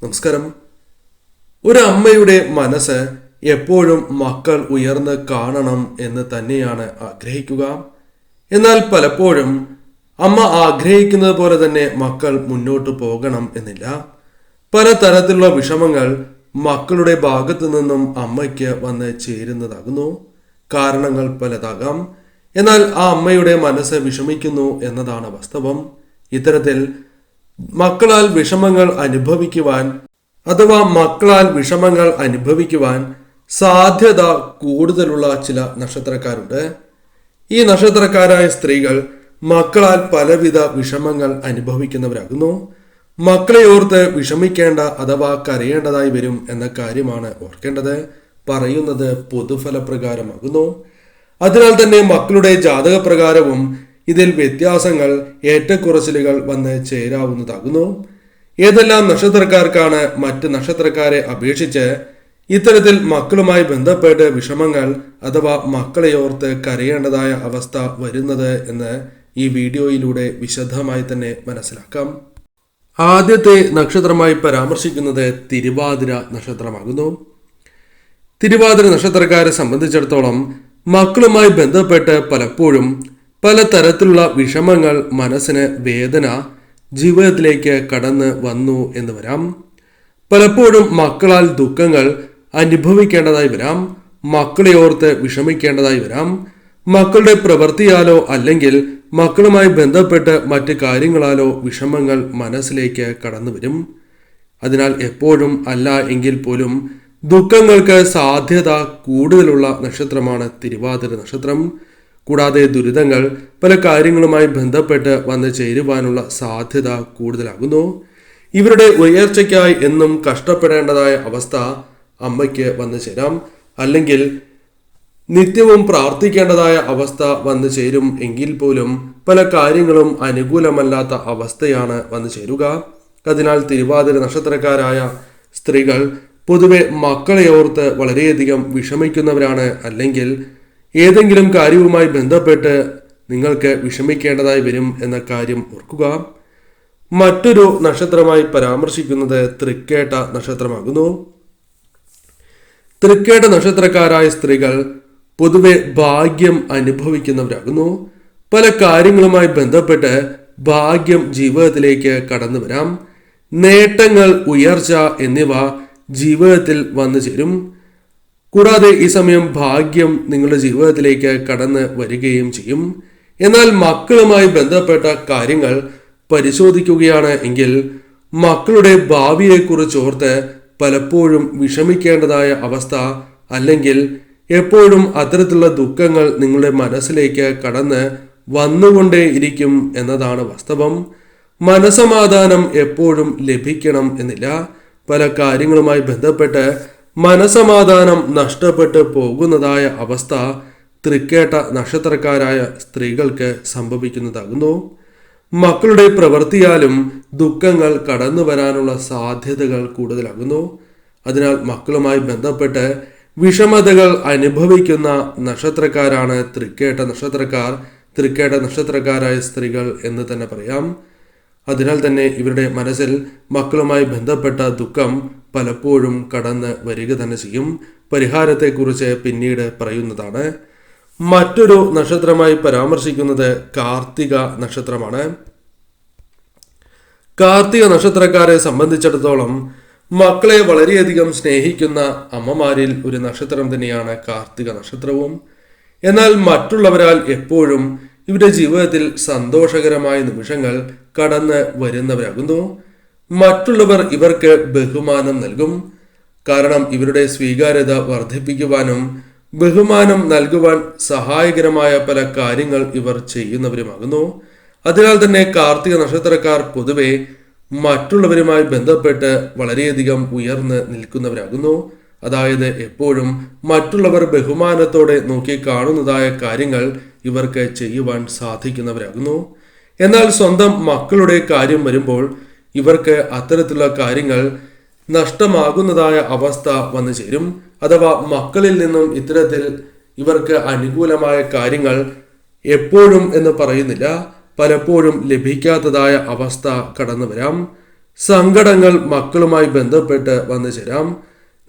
നമസ്കാരം. ഒരു അമ്മയുടെ മനസ്സ് എപ്പോഴും മക്കൾ ഉയർന്ന് കാണണം എന്ന് തന്നെയാണ് ആഗ്രഹിക്കുക. എന്നാൽ പലപ്പോഴും അമ്മ ആഗ്രഹിക്കുന്നത് പോലെ തന്നെ മക്കൾ മുന്നോട്ട് പോകണം എന്നില്ല. പലതരത്തിലുള്ള വിഷമങ്ങൾ മക്കളുടെ ഭാഗത്തു നിന്നും അമ്മയ്ക്ക് വന്ന് ചേരുന്നതാകുന്നു. കാരണങ്ങൾ പലതാകാം. എന്നാൽ ആ അമ്മയുടെ മനസ്സ് വിഷമിക്കുന്നു എന്നതാണ് വാസ്തവം. ഇത്തരത്തിൽ മക്കളാൽ വിഷമങ്ങൾ അനുഭവിക്കുവാൻ സാധ്യത കൂടുതലുള്ള ചില നക്ഷത്രക്കാരുണ്ട്. ഈ നക്ഷത്രക്കാരായ സ്ത്രീകൾ മക്കളാൽ പലവിധ വിഷമങ്ങൾ അനുഭവിക്കുന്നവരാകുന്നു. മക്കളെ ഓർത്ത് വിഷമിക്കേണ്ട അഥവാ കരയേണ്ടതായി വരും എന്ന കാര്യമാണ് ഓർക്കേണ്ടത്. പറയുന്നത് പൊതുഫലപ്രകാരമാകുന്നു. അതിനാൽ തന്നെ മക്കളുടെ ജാതകപ്രകാരവും ഇതിൽ വ്യത്യാസങ്ങൾ, ഏറ്റക്കുറച്ചിലുകൾ വന്ന് ചേരാവുന്നതാകുന്നു. ഏതെല്ലാം നക്ഷത്രക്കാർക്കാണ് മറ്റ് നക്ഷത്രക്കാരെ അപേക്ഷിച്ച് ഇത്തരത്തിൽ മക്കളുമായി ബന്ധപ്പെട്ട് വിഷമങ്ങൾ അഥവാ മക്കളെ ഓർത്ത് കരയേണ്ടതായ അവസ്ഥ വരുന്നത് എന്ന് ഈ വീഡിയോയിലൂടെ വിശദമായി തന്നെ മനസ്സിലാക്കാം. ആദ്യത്തെ നക്ഷത്രമായി പരാമർശിക്കുന്നത് തിരുവാതിര നക്ഷത്രമാകുന്നു. തിരുവാതിര നക്ഷത്രക്കാരെ സംബന്ധിച്ചിടത്തോളം മക്കളുമായി ബന്ധപ്പെട്ട് പലപ്പോഴും പലതരത്തിലുള്ള വിഷമങ്ങൾ, മനസ്സിന് വേദന ജീവിതത്തിലേക്ക് കടന്ന് വന്നു എന്ന് വരാം. പലപ്പോഴും മക്കളാൽ ദുഃഖങ്ങൾ അനുഭവിക്കേണ്ടതായി വരാം. മക്കളെ ഓർത്ത് വിഷമിക്കേണ്ടതായി വരാം. മക്കളുടെ പ്രവൃത്തിയാലോ അല്ലെങ്കിൽ മക്കളുമായി ബന്ധപ്പെട്ട് മറ്റ് കാര്യങ്ങളാലോ വിഷമങ്ങൾ മനസ്സിലേക്ക് കടന്നു വരും. അതിനാൽ എപ്പോഴും അല്ല എങ്കിൽ പോലും ദുഃഖങ്ങൾക്ക് സാധ്യത കൂടുതലുള്ള നക്ഷത്രമാണ് തിരുവാതിര നക്ഷത്രം. കൂടാതെ ദുരിതങ്ങൾ പല കാര്യങ്ങളുമായി ബന്ധപ്പെട്ട് വന്ന് ചേരുവാനുള്ള സാധ്യത കൂടുതലാകുന്നു. ഇവരുടെ ഉയർച്ചയ്ക്കായി എന്നും കഷ്ടപ്പെടേണ്ടതായ അവസ്ഥ അമ്മയ്ക്ക് വന്നു ചേരാം. അല്ലെങ്കിൽ നിത്യവും പ്രാർത്ഥിക്കേണ്ടതായ അവസ്ഥ വന്നു ചേരും എങ്കിൽ പോലും പല കാര്യങ്ങളും അനുകൂലമല്ലാത്ത അവസ്ഥയാണ് വന്നു ചേരുക. അതിനാൽ തിരുവാതിര നക്ഷത്രക്കാരായ സ്ത്രീകൾ പൊതുവെ മക്കളെ ഓർത്ത് വളരെയധികം വിഷമിക്കുന്നവരാണ്. അല്ലെങ്കിൽ ഏതെങ്കിലും കാര്യവുമായി ബന്ധപ്പെട്ട് നിങ്ങൾക്ക് വിഷമിക്കേണ്ടതായി വരും എന്ന കാര്യം ഓർക്കുക. മറ്റൊരു നക്ഷത്രമായി പരാമർശിക്കുന്നത് തൃക്കേട്ട നക്ഷത്രമാകുന്നു. തൃക്കേട്ട നക്ഷത്രക്കാരായ സ്ത്രീകൾ പൊതുവെ ഭാഗ്യം അനുഭവിക്കുന്നവരാകുന്നു. പല കാര്യങ്ങളുമായി ബന്ധപ്പെട്ട് ഭാഗ്യം ജീവിതത്തിലേക്ക് കടന്നു വരാം. നേട്ടങ്ങൾ, ഉയർച്ച എന്നിവ ജീവിതത്തിൽ വന്നു ചേരും. കൂടാതെ ഈ സമയം ഭാഗ്യം നിങ്ങളുടെ ജീവിതത്തിലേക്ക് കടന്ന് വരികയും ചെയ്യും. എന്നാൽ മക്കളുമായി ബന്ധപ്പെട്ട കാര്യങ്ങൾ പരിശോധിക്കുകയാണ് എങ്കിൽ മക്കളുടെ ഭാവിയെക്കുറിച്ച് ഓർത്ത് പലപ്പോഴും വിഷമിക്കേണ്ടതായ അവസ്ഥ, അല്ലെങ്കിൽ എപ്പോഴും അത്തരത്തിലുള്ള ദുഃഖങ്ങൾ നിങ്ങളുടെ മനസ്സിലേക്ക് കടന്ന് വന്നുകൊണ്ടേയിരിക്കും എന്നതാണ് വാസ്തവം. മനസമാധാനം എപ്പോഴും ലഭിക്കണം എന്നില്ല. പല കാര്യങ്ങളുമായി ബന്ധപ്പെട്ട് മനസമാധാനം നഷ്ടപ്പെട്ടു പോകുന്നതായ അവസ്ഥ തൃക്കേട്ട നക്ഷത്രക്കാരായ സ്ത്രീകൾക്ക് സംഭവിക്കുന്നതാകുന്നു. മക്കളുടെ പ്രവൃത്തിയാലും ദുഃഖങ്ങൾ കടന്നു വരാനുള്ള സാധ്യതകൾ കൂടുതലാകുന്നു. അതിനാൽ മക്കളുമായി ബന്ധപ്പെട്ട് വിഷമതകൾ അനുഭവിക്കുന്ന നക്ഷത്രക്കാരാണ് തൃക്കേട്ട നക്ഷത്രക്കാർ, തൃക്കേട്ട നക്ഷത്രക്കാരായ സ്ത്രീകൾ എന്ന് തന്നെ പറയാം. അതിനാൽ തന്നെ ഇവരുടെ മനസ്സിൽ മക്കളുമായി ബന്ധപ്പെട്ട ദുഃഖം പലപ്പോഴും കടന്ന് വരിക തന്നെ ചെയ്യും. പരിഹാരത്തെക്കുറിച്ച് പിന്നീട് പറയുന്നതാണ്. മറ്റൊരു നക്ഷത്രമായി പരാമർശിക്കുന്നത് കാർത്തിക നക്ഷത്രമാണ്. കാർത്തിക നക്ഷത്രക്കാരെ സംബന്ധിച്ചിടത്തോളം മക്കളെ വളരെയധികം സ്നേഹിക്കുന്ന അമ്മമാരിൽ ഒരു നക്ഷത്രം തന്നെയാണ് കാർത്തിക നക്ഷത്രവും. എന്നാൽ മറ്റുള്ളവരാൽ എപ്പോഴും ഇവരുടെ ജീവിതത്തിൽ സന്തോഷകരമായ നിമിഷങ്ങൾ കടന്ന് വരുന്നവരാകുന്നു. മറ്റുള്ളവർ ഇവർക്ക് ബഹുമാനം നൽകും. കാരണം ഇവരുടെ സ്വീകാര്യത വർദ്ധിപ്പിക്കുവാനും ബഹുമാനം നൽകുവാൻ സഹായകരമായ പല കാര്യങ്ങൾ ഇവർ ചെയ്യുന്നവരുമാകുന്നു. അതിനാൽ തന്നെ കാർത്തിക നക്ഷത്രക്കാർ പൊതുവെ മറ്റുള്ളവരുമായി ബന്ധപ്പെട്ട് വളരെയധികം ഉയർന്ന് നിൽക്കുന്നവരാകുന്നു. അതായത് എപ്പോഴും മറ്റുള്ളവർ ബഹുമാനത്തോടെ നോക്കി കാണുന്നതായ കാര്യങ്ങൾ ഇവർക്ക് ചെയ്യുവാൻ സാധിക്കുന്നവരാകുന്നു. എന്നാൽ സ്വന്തം മക്കളുടെ കാര്യം വരുമ്പോൾ ഇവർക്ക് അത്തരത്തിലുള്ള കാര്യങ്ങൾ നഷ്ടമാകുന്നതായ അവസ്ഥ വന്നു ചേരും. അഥവാ മക്കളിൽ നിന്നും ഇത്തരത്തിൽ ഇവർക്ക് അനുകൂലമായ കാര്യങ്ങൾ എപ്പോഴും എന്ന് പറയുന്നില്ല, പലപ്പോഴും ലഭിക്കാത്തതായ അവസ്ഥ കടന്നു വരാം. സങ്കടങ്ങൾ മക്കളുമായി ബന്ധപ്പെട്ട് വന്നു ചേരാം.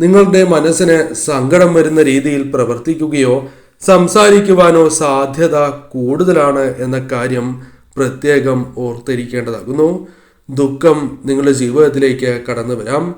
നിങ്ങളുടെ മനസ്സിന് സങ്കടം വരുന്ന രീതിയിൽ പ്രവർത്തിക്കുകയോ സംസാരിക്കുവാനോ സാധ്യത കൂടുതലാണ് എന്ന കാര്യം പ്രത്യേകം ഓർത്തിരിക്കേണ്ടതാകുന്നു. ദുഃഖം നിങ്ങളുടെ ജീവിതത്തിലേക്ക് കടന്നു വരാം,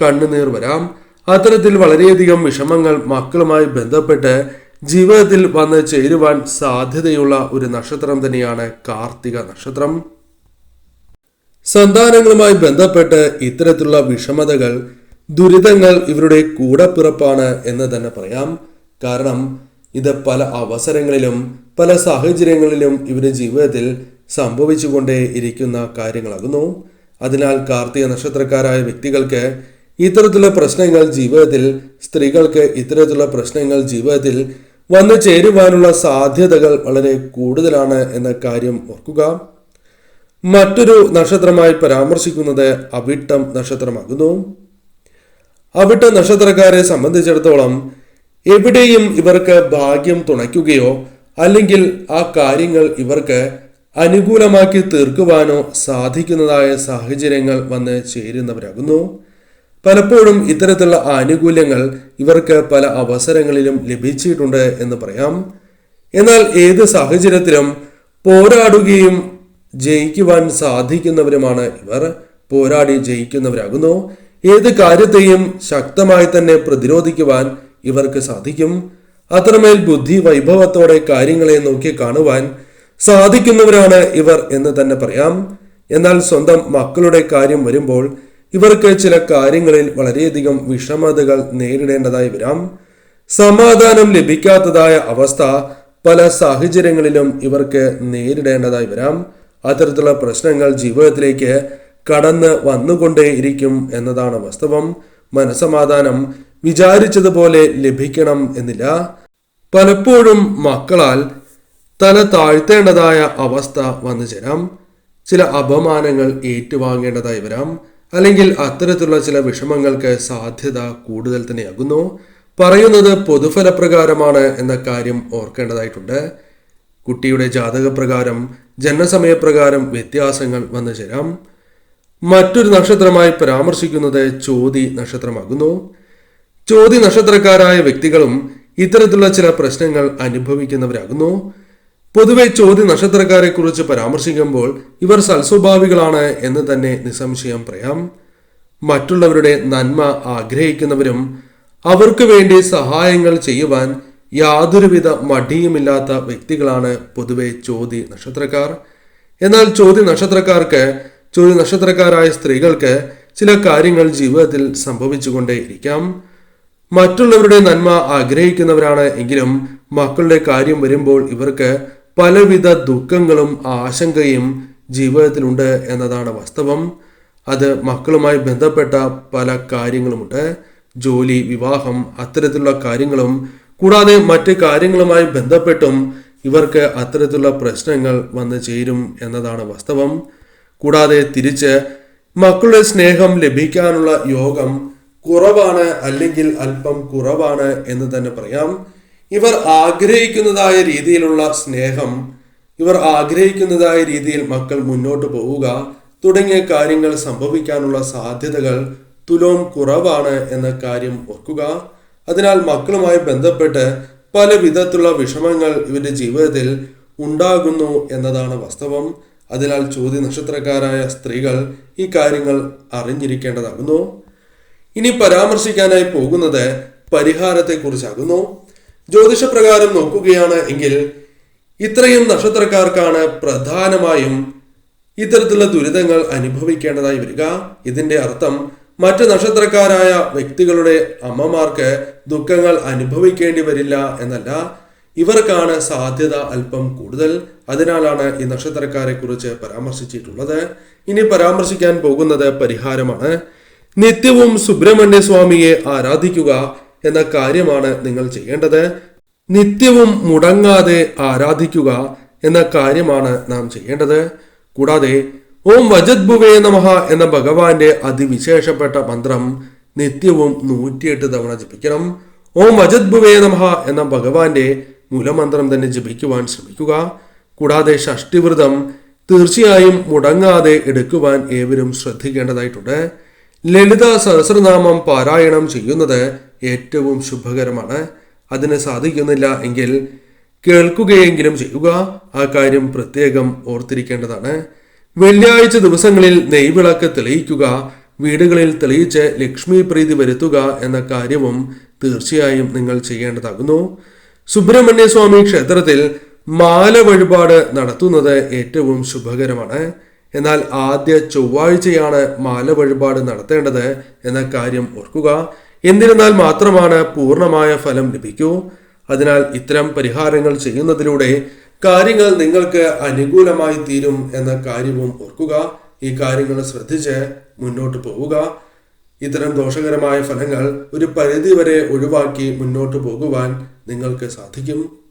കണ്ണുനീർ വരാം. അത്തരത്തിൽ വളരെയധികം വിഷമങ്ങൾ മക്കളുമായി ബന്ധപ്പെട്ട് ജീവിതത്തിൽ വന്ന് ചേരുവാൻ സാധ്യതയുള്ള ഒരു നക്ഷത്രം തന്നെയാണ് കാർത്തിക നക്ഷത്രം. സന്താനങ്ങളുമായി ബന്ധപ്പെട്ട് ഇത്തരത്തിലുള്ള വിഷമതകൾ, ദുരിതങ്ങൾ ഇവരുടെ കൂടപ്പിറപ്പാണ് എന്ന് തന്നെ പറയാം. കാരണം ഇത് പല അവസരങ്ങളിലും പല സാഹചര്യങ്ങളിലും ഇവരുടെ ജീവിതത്തിൽ സംഭവിച്ചുകൊണ്ടേ ഇരിക്കുന്ന കാര്യങ്ങളാകുന്നു. അതിനാൽ കാർത്തിക നക്ഷത്രക്കാരായ വ്യക്തികൾക്ക് ഇത്തരത്തിലുള്ള പ്രശ്നങ്ങൾ ജീവിതത്തിൽ, സ്ത്രീകൾക്ക് ഇത്തരത്തിലുള്ള പ്രശ്നങ്ങൾ ജീവിതത്തിൽ വന്നു ചേരുവാനുള്ള സാധ്യതകൾ വളരെ കൂടുതലാണ് എന്ന കാര്യം ഓർക്കുക. മറ്റൊരു നക്ഷത്രമായി പരാമർശിക്കുന്നത് അവിട്ടം നക്ഷത്രമാകുന്നു. അവിട്ട നക്ഷത്രക്കാരെ സംബന്ധിച്ചിടത്തോളം എവിടെയും ഇവർക്ക് ഭാഗ്യം തുണയ്ക്കുകയോ അല്ലെങ്കിൽ ആ കാര്യങ്ങൾ ഇവർക്ക് അനുകൂലമാക്കി തീർക്കുവാനോ സാധിക്കുന്നതായ സാഹചര്യങ്ങൾ വന്ന് ചേരുന്നവരാകുന്നു. പലപ്പോഴും ഇത്തരത്തിലുള്ള ആനുകൂല്യങ്ങൾ ഇവർക്ക് പല അവസരങ്ങളിലും ലഭിച്ചിട്ടുണ്ട് എന്ന് പറയാം. എന്നാൽ ഏത് സാഹചര്യത്തിലും പോരാടുകയും ജയിക്കുവാൻ സാധിക്കുന്നവരുമാണ് ഇവർ. പോരാടി ജയിക്കുന്നവരാകുന്നു. ഏത് കാര്യത്തെയും ശക്തമായി തന്നെ പ്രതിരോധിക്കുവാൻ ഇവർക്ക് സാധിക്കും. അത്രമേൽ ബുദ്ധി വൈഭവത്തോടെ കാര്യങ്ങളെ നോക്കി കാണുവാൻ സാധിക്കുന്നവരാണ് ഇവർ എന്ന് തന്നെ പറയാം. എന്നാൽ സ്വന്തം മക്കളുടെ കാര്യം വരുമ്പോൾ ഇവർക്ക് ചില കാര്യങ്ങളിൽ വളരെയധികം വിഷമതകൾ നേരിടേണ്ടതായി വരാം. സമാധാനം ലഭിക്കാത്തതായ അവസ്ഥ പല സാഹചര്യങ്ങളിലും ഇവർക്ക് നേരിടേണ്ടതായി വരാം. അത്തരത്തിലുള്ള പ്രശ്നങ്ങൾ ജീവിതത്തിലേക്ക് കടന്ന് വന്നുകൊണ്ടേയിരിക്കും എന്നതാണ് വാസ്തവം. മനസമാധാനം വിചാരിച്ചതുപോലെ ലഭിക്കണം എന്നില്ല. പലപ്പോഴും മക്കളാൽ തല താഴ്ത്തേണ്ടതായ അവസ്ഥ വന്നു ചേരാം. ചില അപമാനങ്ങൾ ഏറ്റുവാങ്ങേണ്ടതായി വരാം. അല്ലെങ്കിൽ അത്തരത്തിലുള്ള ചില വിഷമങ്ങൾക്ക് സാധ്യത കൂടുതൽ തന്നെയാകുന്നു. പറയുന്നത് പൊതുഫലപ്രകാരമാണ് എന്ന കാര്യം ഓർക്കേണ്ടതായിട്ടുണ്ട്. കുട്ടിയുടെ ജാതകപ്രകാരം, ജനനസമയപ്രകാരം വ്യത്യാസങ്ങൾ വന്നു ചേരാം. മറ്റൊരു നക്ഷത്രമായി പരാമർശിക്കുന്നത് ചോതി നക്ഷത്രമാകുന്നു. ചോതി നക്ഷത്രക്കാരായ വ്യക്തികളും ഇത്തരത്തിലുള്ള ചില പ്രശ്നങ്ങൾ അനുഭവിക്കുന്നവരാകുന്നു. പൊതുവെ ചോതി നക്ഷത്രക്കാരെ കുറിച്ച് പരാമർശിക്കുമ്പോൾ ഇവർ സൽസ്വഭാവികളാണ് എന്ന് തന്നെ നിസ്സംശയം പറയാം. മറ്റുള്ളവരുടെ നന്മ ആഗ്രഹിക്കുന്നവരും അവർക്ക് വേണ്ടി സഹായങ്ങൾ ചെയ്യുവാൻ യാതൊരുവിധ മടിയുമില്ലാത്ത വ്യക്തികളാണ് പൊതുവെ ചോതി നക്ഷത്രക്കാർ. എന്നാൽ ചോതി നക്ഷത്രക്കാരായ സ്ത്രീകൾക്ക് ചില കാര്യങ്ങൾ ജീവിതത്തിൽ സംഭവിച്ചുകൊണ്ടേയിരിക്കാം. മറ്റുള്ളവരുടെ നന്മ ആഗ്രഹിക്കുന്നവരാണ് എങ്കിലും മക്കളുടെ കാര്യം വരുമ്പോൾ ഇവർക്ക് പലവിധ ദുഃഖങ്ങളും ആശങ്കയും ജീവിതത്തിലുണ്ട് എന്നതാണ് വാസ്തവം. അത് മക്കളുമായി ബന്ധപ്പെട്ട പല കാര്യങ്ങളുമുണ്ട്. ജോലി, വിവാഹം, അത്തരത്തിലുള്ള കാര്യങ്ങളും കൂടാതെ മറ്റ് കാര്യങ്ങളുമായി ബന്ധപ്പെട്ടും ഇവർക്ക് അത്തരത്തിലുള്ള പ്രശ്നങ്ങൾ വന്നു ചേരും എന്നതാണ് വാസ്തവം. കൂടാതെ തിരിച്ച് മക്കളുടെ സ്നേഹം ലഭിക്കാനുള്ള യോഗം കുറവാണ്, അല്ലെങ്കിൽ അല്പം കുറവാണ് എന്ന് തന്നെ പറയാം. ഇവർ ആഗ്രഹിക്കുന്നതായ രീതിയിലുള്ള സ്നേഹം, ഇവർ ആഗ്രഹിക്കുന്നതായ രീതിയിൽ മക്കൾ മുന്നോട്ട് പോവുക തുടങ്ങിയ കാര്യങ്ങൾ സംഭവിക്കാനുള്ള സാധ്യതകൾ തുലോം കുറവാണ് എന്ന കാര്യം ഓർക്കുക. അതിനാൽ മക്കളുമായി ബന്ധപ്പെട്ട് പല വിധത്തിലുള്ള വിഷമങ്ങൾ ഇവരുടെ ജീവിതത്തിൽ ഉണ്ടാകുന്നു എന്നതാണ് വാസ്തവം. അതിനാൽ ചോതി നക്ഷത്രക്കാരായ സ്ത്രീകൾ ഈ കാര്യങ്ങൾ അറിഞ്ഞിരിക്കേണ്ടതാകുന്നു. ഇനി പരാമർശിക്കാനായി പോകുന്നത് പരിഹാരത്തെക്കുറിച്ചാകുന്നു. ജ്യോതിഷപ്രകാരം നോക്കുകയാണ് എങ്കിൽ ഇത്രയും നക്ഷത്രക്കാർക്കാണ് പ്രധാനമായും ഇത്തരത്തിലുള്ള ദുരിതങ്ങൾ അനുഭവിക്കേണ്ടതായി വരിക. ഇതിന്റെ അർത്ഥം മറ്റ് നക്ഷത്രക്കാരായ വ്യക്തികളുടെ അമ്മമാർക്ക് ദുഃഖങ്ങൾ അനുഭവിക്കേണ്ടി വരില്ല എന്നല്ല. ഇവർക്കാണ് സാധ്യത അല്പം കൂടുതൽ. അതിനാലാണ് ഈ നക്ഷത്രക്കാരെ കുറിച്ച് പരാമർശിച്ചിട്ടുള്ളത്. ഇനി പരാമർശിക്കാൻ പോകുന്നത് പരിഹാരമാണ്. നിത്യവും സുബ്രഹ്മണ്യ സ്വാമിയെ ആരാധിക്കുക എന്ന കാര്യമാണ് നിങ്ങൾ ചെയ്യേണ്ടത്. നിത്യവും മുടങ്ങാതെ ആരാധിക്കുക എന്ന കാര്യമാണ് നാം ചെയ്യേണ്ടത്. കൂടാതെ ഓം വജദ്ഭുവേ നമഃ എന്ന ഭഗവാന്റെ അതിവിശേഷപ്പെട്ട മന്ത്രം നിത്യവും 108 തവണ ജപിക്കണം. ഓം വജദ്ഭുവേ നമഃ എന്ന ഭഗവാന്റെ മൂലമന്ത്രം തന്നെ ജപിക്കുവാൻ ശ്രമിക്കുക. കൂടാതെ ഷഷ്ടിവ്രതം തീർച്ചയായും മുടങ്ങാതെ എടുക്കുവാൻ ഏവരും ശ്രദ്ധിക്കേണ്ടതായിട്ടുണ്ട്. ലളിത സഹസ്രനാമം പാരായണം ചെയ്യുന്നത് ഏറ്റവും ശുഭകരമാണ്. അതിന് സാധിക്കുന്നില്ല എങ്കിൽ കേൾക്കുകയെങ്കിലും ചെയ്യുക. ആ കാര്യം പ്രത്യേകം ഓർത്തിരിക്കേണ്ടതാണ്. വെള്ളിയാഴ്ച ദിവസങ്ങളിൽ നെയ്വിളക്ക് തെളിയിക്കുക, വീടുകളിൽ തെളിയിച്ച് ലക്ഷ്മി പ്രീതി വരുത്തുക എന്ന കാര്യവും തീർച്ചയായും നിങ്ങൾ ചെയ്യേണ്ടതാകുന്നു. സുബ്രഹ്മണ്യ സ്വാമി ക്ഷേത്രത്തിൽ മാല വഴിപാട് നടത്തുന്നത് ഏറ്റവും ശുഭകരമാണ്. എന്നാൽ ആദ്യ ചൊവ്വാഴ്ചയാണ് മാല വഴിപാട് നടത്തേണ്ടത് എന്ന കാര്യം ഓർക്കുക. എന്നിരുന്നാൽ മാത്രമാണ് പൂർണ്ണമായ ഫലം ലഭിക്കൂ. അതിനാൽ ഇത്തരം പരിഹാരങ്ങൾ ചെയ്യുന്നതിലൂടെ കാര്യങ്ങൾ നിങ്ങൾക്ക് അനുകൂലമായി തീരും എന്ന കാര്യവും ഓർക്കുക. ഈ കാര്യങ്ങൾ ശ്രദ്ധിച്ച് മുന്നോട്ട് പോവുക. ഇത്തരം ദോഷകരമായ ഫലങ്ങൾ ഒരു പരിധിവരെ ഒഴിവാക്കി മുന്നോട്ട് പോകുവാൻ നിങ്ങൾക്ക് സാധിക്കും.